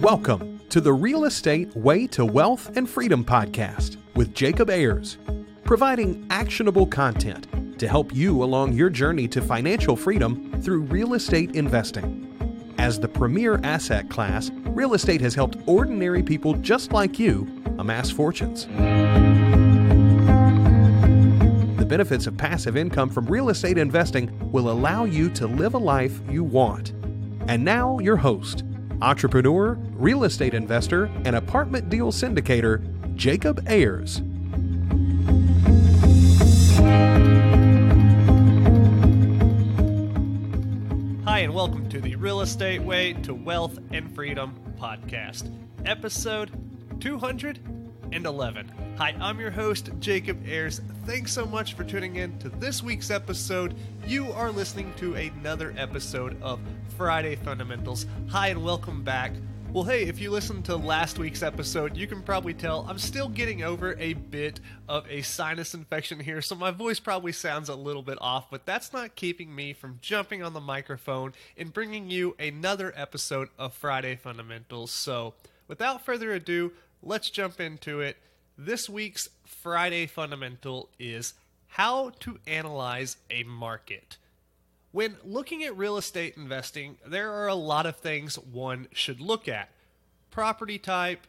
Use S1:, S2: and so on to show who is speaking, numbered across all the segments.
S1: Welcome to the Real Estate Way to Wealth and Freedom podcast with Jacob Ayers, providing actionable content to help you along your journey to financial freedom through real estate investing. As the premier asset class, real estate has helped ordinary people just like you amass fortunes. The benefits of passive income from real estate investing will allow you to live a life you want. And now your host, entrepreneur, real estate investor, and apartment deal syndicator, Jacob Ayers.
S2: Hi, and welcome to the Real Estate Way to Wealth and Freedom podcast, episode 211. Hi, I'm your host, Jacob Ayers. Thanks so much for tuning in to this week's episode. You are listening to another episode of Friday Fundamentals. Hi, and welcome back. Well, hey, if you listened to last week's episode, you can probably tell I'm still getting over a bit of a sinus infection here, so my voice probably sounds a little bit off, but that's not keeping me from jumping on the microphone and bringing you another episode of Friday Fundamentals. So, without further ado, let's jump into it. This week's Friday Fundamental is how to analyze a market. When looking at real estate investing, there are a lot of things one should look at. Property type,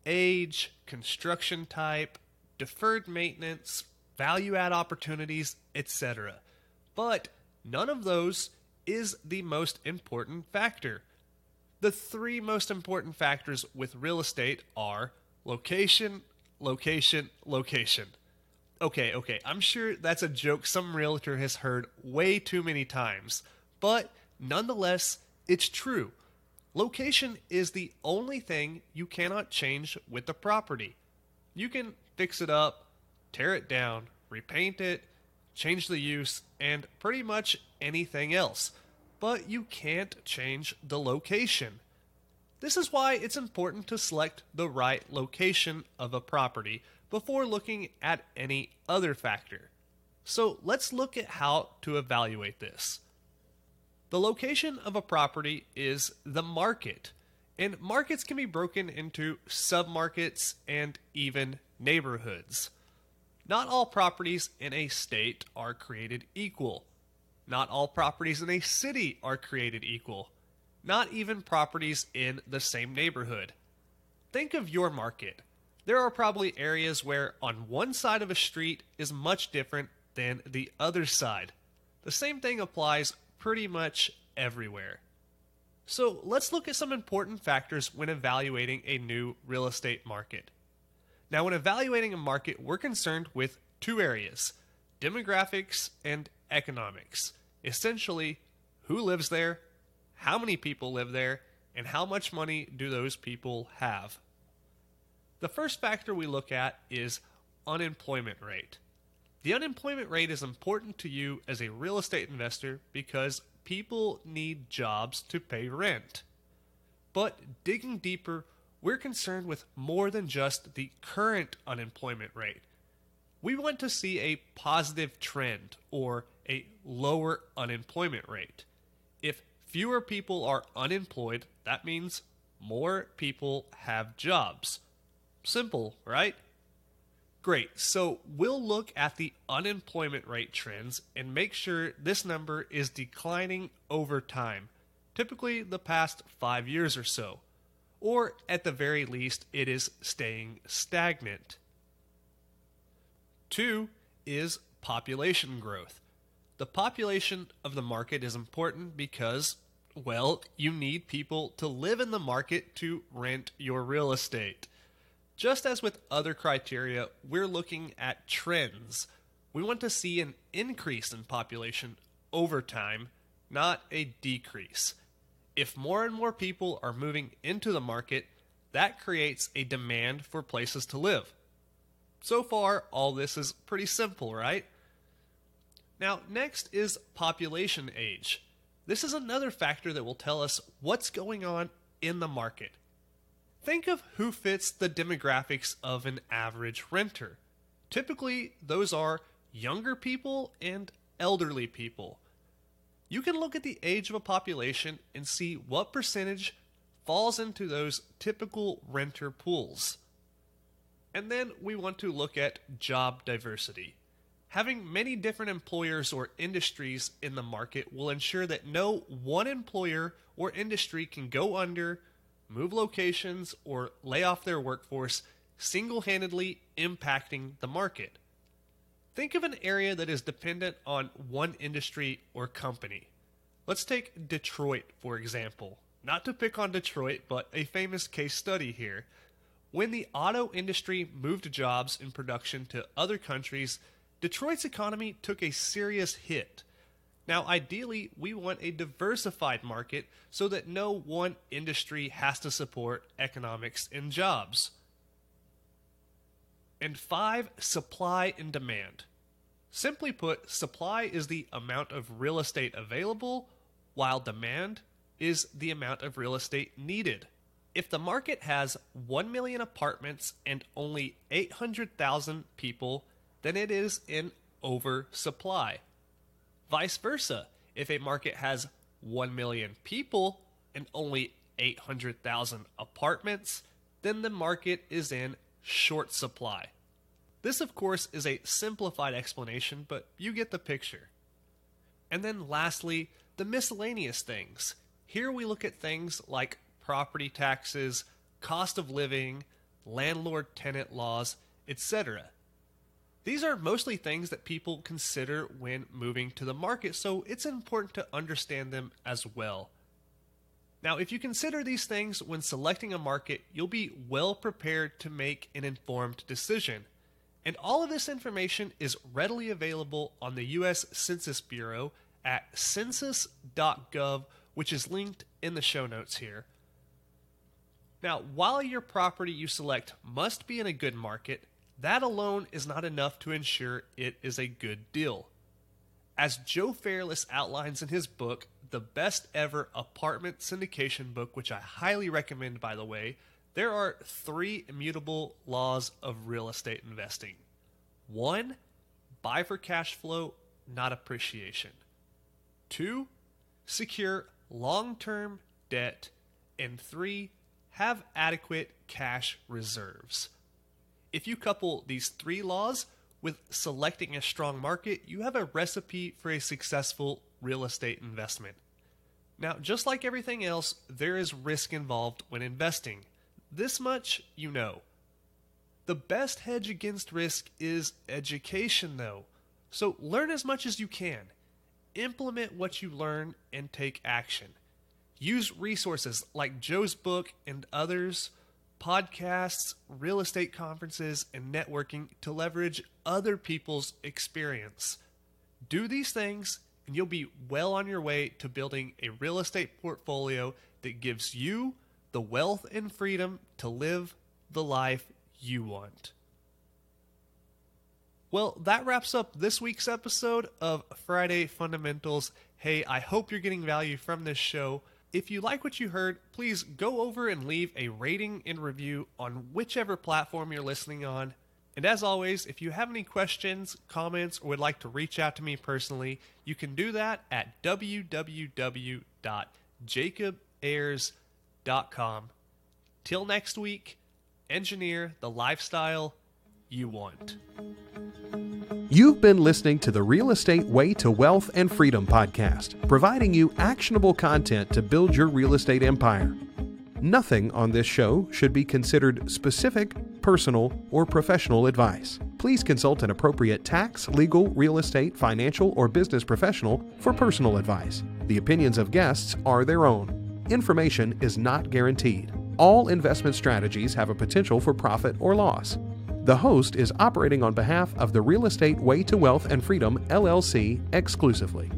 S2: age, construction type, deferred maintenance, value add opportunities, etc. But none of those is the most important factor. The three most important factors with real estate are location, location, location. Okay, I'm sure that's a joke some realtor has heard way too many times, but nonetheless, it's true. Location is the only thing you cannot change with the property. You can fix it up, tear it down, repaint it, change the use, and pretty much anything else, but you can't change the location. This is why it's important to select the right location of a property before looking at any other factor. So let's look at how to evaluate this. The location of a property is the market, and markets can be broken into submarkets and even neighborhoods. Not all properties in a state are created equal. Not all properties in a city are created equal. Not even properties in the same neighborhood. Think of your market. There are probably areas where on one side of a street is much different than the other side. The same thing applies pretty much everywhere. So let's look at some important factors when evaluating a new real estate market. Now, when evaluating a market, we're concerned with two areas: demographics and economics. Essentially, who lives there, how many people live there, and how much money do those people have. The first factor we look at is unemployment rate. The unemployment rate is important to you as a real estate investor because people need jobs to pay rent. But digging deeper, we're concerned with more than just the current unemployment rate. We want to see a positive trend or a lower unemployment rate. If fewer people are unemployed, that means more people have jobs. Simple, right? Great, so we'll look at the unemployment rate trends and make sure this number is declining over time, typically the past 5 years or so, or at the very least it is staying stagnant. 2 is population growth. The population of the market is important because, well, you need people to live in the market to rent your real estate. Just as with other criteria, we're looking at trends. We want to see an increase in population over time, not a decrease. If more and more people are moving into the market, that creates a demand for places to live. So far, all this is pretty simple, right? Now, next is population age. This is another factor that will tell us what's going on in the market. Think of who fits the demographics of an average renter. Typically, those are younger people and elderly people. You can look at the age of a population and see what percentage falls into those typical renter pools. And then we want to look at job diversity. Having many different employers or industries in the market will ensure that no one employer or industry can go under, move locations, or lay off their workforce, single-handedly impacting the market. Think of an area that is dependent on one industry or company. Let's take Detroit, for example. Not to pick on Detroit, but a famous case study here. When the auto industry moved jobs and production to other countries, Detroit's economy took a serious hit. Now, ideally, we want a diversified market so that no one industry has to support economics and jobs. And 5, supply and demand. Simply put, supply is the amount of real estate available, while demand is the amount of real estate needed. If the market has 1 million apartments and only 800,000 people, then it is in oversupply. Vice versa, if a market has 1 million people and only 800,000 apartments, then the market is in short supply. This, of course, is a simplified explanation, but you get the picture. And then lastly, the miscellaneous things. Here we look at things like property taxes, cost of living, landlord-tenant laws, etc. These are mostly things that people consider when moving to the market, so it's important to understand them as well. Now, if you consider these things when selecting a market, you'll be well prepared to make an informed decision. And all of this information is readily available on the U.S. Census Bureau at census.gov, which is linked in the show notes here. Now, while your property you select must be in a good market, that alone is not enough to ensure it is a good deal. As Joe Fairless outlines in his book, The Best Ever Apartment Syndication Book, which I highly recommend, by the way, there are 3 immutable laws of real estate investing. 1, buy for cash flow, not appreciation. 2, secure long-term debt. And 3, have adequate cash reserves. If you couple these 3 laws with selecting a strong market, you have a recipe for a successful real estate investment. Now, just like everything else, there is risk involved when investing. This much you know. The best hedge against risk is education, though. So learn as much as you can. Implement what you learn and take action. Use resources like Joe's book and others, podcasts, real estate conferences, and networking to leverage other people's experience. Do these things, and you'll be well on your way to building a real estate portfolio that gives you the wealth and freedom to live the life you want. Well, that wraps up this week's episode of Friday Fundamentals. Hey, I hope you're getting value from this show. If you like what you heard, please go over and leave a rating and review on whichever platform you're listening on. And as always, if you have any questions, comments, or would like to reach out to me personally, you can do that at www.jacobayers.com. Till next week, engineer the lifestyle you want.
S1: You've been listening to the Real Estate Way to Wealth and Freedom podcast, providing you actionable content to build your real estate empire. Nothing on this show should be considered specific, personal, or professional advice. Please consult an appropriate tax, legal, real estate, financial, or business professional for personal advice. The opinions of guests are their own. Information is not guaranteed. All investment strategies have a potential for profit or loss. The host is operating on behalf of the Real Estate Way to Wealth and Freedom, LLC, exclusively.